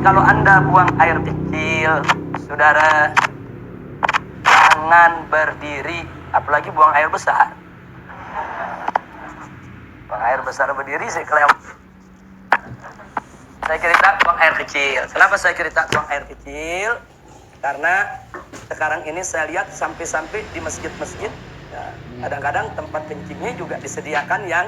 Kalau Anda buang air kecil, saudara, jangan berdiri, apalagi buang air besar. Buang air besar berdiri, saya kelewat. Saya cerita buang air kecil. Kenapa saya cerita buang air kecil? Karena sekarang ini saya lihat sampai-sampai di masjid-masjid, ya, kadang-kadang tempat kencingnya juga disediakan yang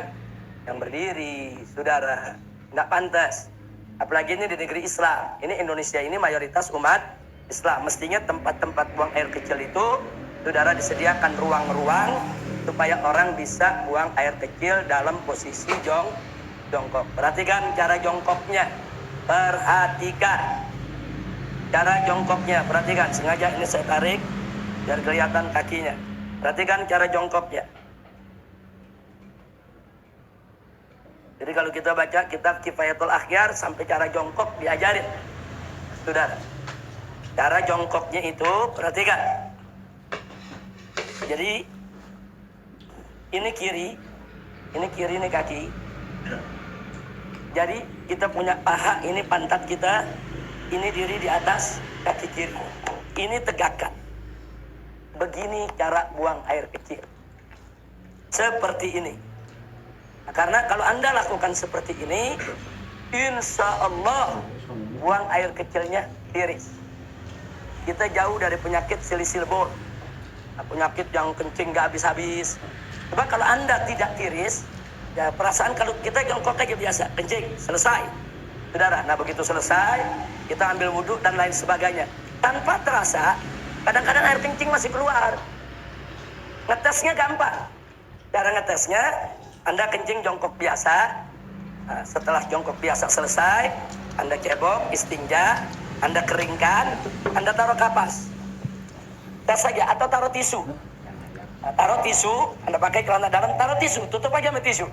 berdiri, saudara. Nggak pantas. Apalagi ini di negeri Islam. Ini Indonesia ini mayoritas umat Islam. Mestinya tempat-tempat buang air kecil itu, saudara, disediakan ruang-ruang supaya orang bisa buang air kecil dalam posisi jongkok. Perhatikan cara jongkoknya. Perhatikan cara jongkoknya. Perhatikan, sengaja ini saya tarik biar kelihatan kakinya. Perhatikan cara jongkoknya. Jadi kalau kita baca kitab Kifayatul Akhyar sampai cara jongkok diajarin, saudara. Cara jongkoknya itu, perhatikan. Jadi ini kiri ini kaki. Jadi kita punya paha, ini pantat kita, ini diri di atas kaki kiri. Ini tegakkan. Begini cara buang air kecil. Seperti ini. Nah, karena kalau Anda lakukan seperti ini, insya Allah buang air kecilnya tiris. Kita jauh dari penyakit silisil bol. Nah, penyakit yang kencing gak habis-habis. Coba kalau Anda tidak tiris, ya perasaan kalau kita jongkok aja biasa, kencing, selesai. Saudara, nah begitu selesai, kita ambil wudhu dan lain sebagainya. Tanpa terasa, kadang-kadang air kencing masih keluar. Ngetesnya gampang. Cara ngetesnya, Anda kencing jongkok biasa. Nah, setelah jongkok biasa selesai, Anda cebok, istinja, Anda keringkan, Anda taruh kapas. Tes saja, atau taruh tisu. Nah, taruh tisu, Anda pakai celana dalam, taruh tisu, tutup aja sama tisu.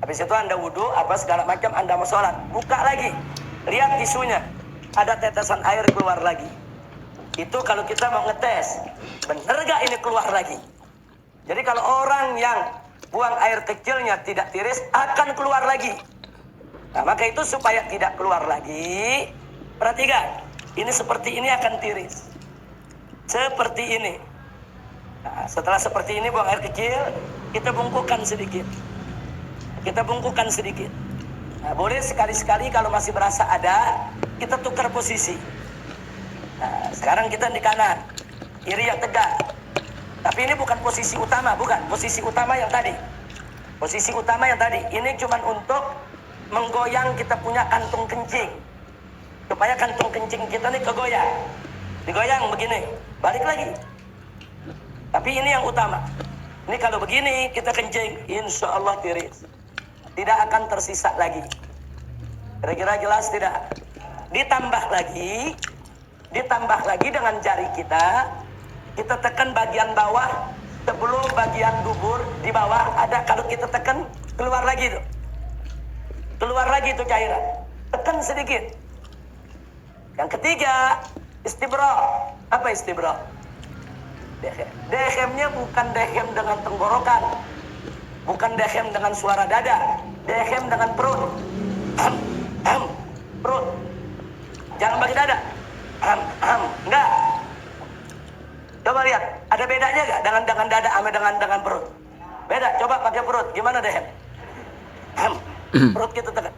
Habis itu Anda wudhu, apa segala macam, Anda mau sholat, buka lagi, lihat tisunya, ada tetesan air keluar lagi. Itu kalau kita mau ngetes, bener gak ini keluar lagi? Jadi kalau orang yang buang air kecilnya tidak tiris, akan keluar lagi. Nah maka itu supaya tidak keluar lagi, perhatikan, ini seperti ini akan tiris. Seperti ini. Nah, setelah seperti ini buang air kecil, kita bungkukan sedikit. Nah, boleh sekali-sekali kalau masih berasa ada, kita tukar posisi. Nah, sekarang kita di kanan, kiri yang tegak. Tapi ini bukan posisi utama, bukan. Posisi utama yang tadi. Ini cuma untuk menggoyang kita punya kantung kencing. Supaya kantung kencing kita nih kegoyang. Digoyang begini, balik lagi. Tapi ini yang utama. Ini kalau begini kita kencing, insya Allah tiris. Tidak akan tersisa lagi. Kira-kira jelas tidak? Ditambah lagi dengan jari kita tekan bagian bawah sebelum bagian dubur di bawah ada, kalau kita tekan keluar lagi itu cairan. Tekan sedikit. Yang ketiga, istibra. Apa istibra? Dehem-nya bukan dehem dengan tenggorokan, bukan dehem dengan suara dada, dehem dengan perut. Perut. Jangan bagi dada. Enggak. Coba lihat, ada bedanya enggak dengan dada sama dengan perut? Beda. Coba pakai perut. Gimana dehem? Perut kita tekan.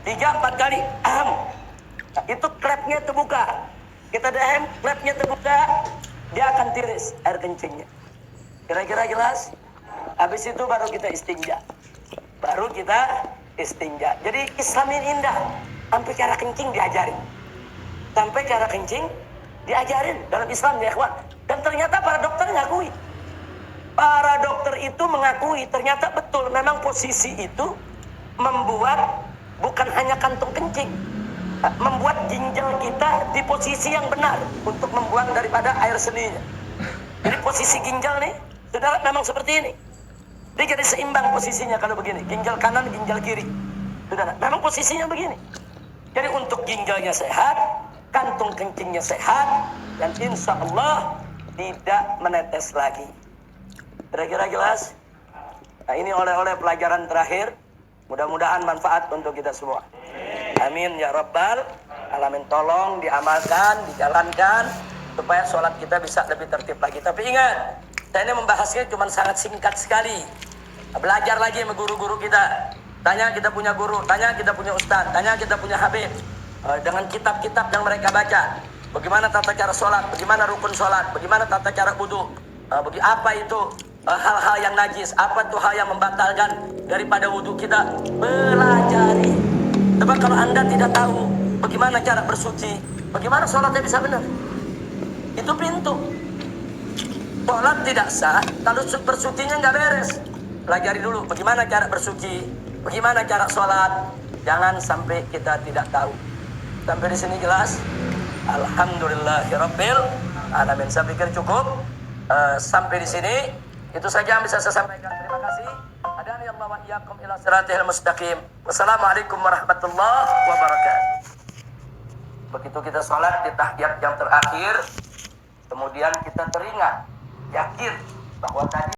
3-4 kali. Nah, itu klepnya terbuka. Kita dehem, klepnya terbuka, dia akan tiris air kencingnya. Kira-kira jelas? Habis itu baru kita istinja. Jadi Islam ini indah. Sampai cara kencing diajarin. Dalam Islam ya ikhwan. Dan ternyata para dokter mengakui. Para dokter itu mengakui ternyata betul memang posisi itu membuat bukan hanya kantung kencing, membuat ginjal kita di posisi yang benar untuk membuang daripada air seninya. Jadi posisi ginjal nih, saudara, memang seperti ini. Dia jadi seimbang posisinya kalau begini, ginjal kanan, ginjal kiri. Saudara, memang posisinya begini. Jadi untuk ginjalnya sehat, kantung kencingnya sehat, dan insya Allah tidak menetes lagi. Kira-kira jelas? Nah ini oleh-oleh pelajaran terakhir. Mudah-mudahan manfaat untuk kita semua. Amin ya rabbal alamin. Tolong diamalkan, dijalankan supaya sholat kita bisa lebih tertib lagi. Tapi ingat, saya ini membahasnya cuma sangat singkat sekali. Belajar lagi sama guru-guru kita. Tanya kita punya guru, tanya kita punya ustaz, tanya kita punya habib. Dengan kitab-kitab yang mereka baca. Bagaimana tata cara sholat, bagaimana rukun sholat, bagaimana tata cara wudu, apa itu hal-hal yang najis, apa itu hal yang membatalkan daripada wudu kita. Pelajari. Sebab kalau Anda tidak tahu bagaimana cara bersuci, bagaimana sholatnya bisa benar. Itu pintu. Sholat tidak sah kalau bersucinya nggak beres. Pelajari dulu bagaimana cara bersuci, bagaimana cara sholat. Jangan sampai kita tidak tahu. Sampai di sini jelas? Alhamdulillahirabbil alamin. Saya pikir cukup. Sampai di sini itu saja yang bisa saya sampaikan. Terima kasih. Hadani Allah wa iyyakum ila siratal mustaqim. Wassalamualaikum warahmatullahi wabarakatuh. Begitu kita sholat di tahiyat yang terakhir, kemudian kita teringat, yakin bahwa tadi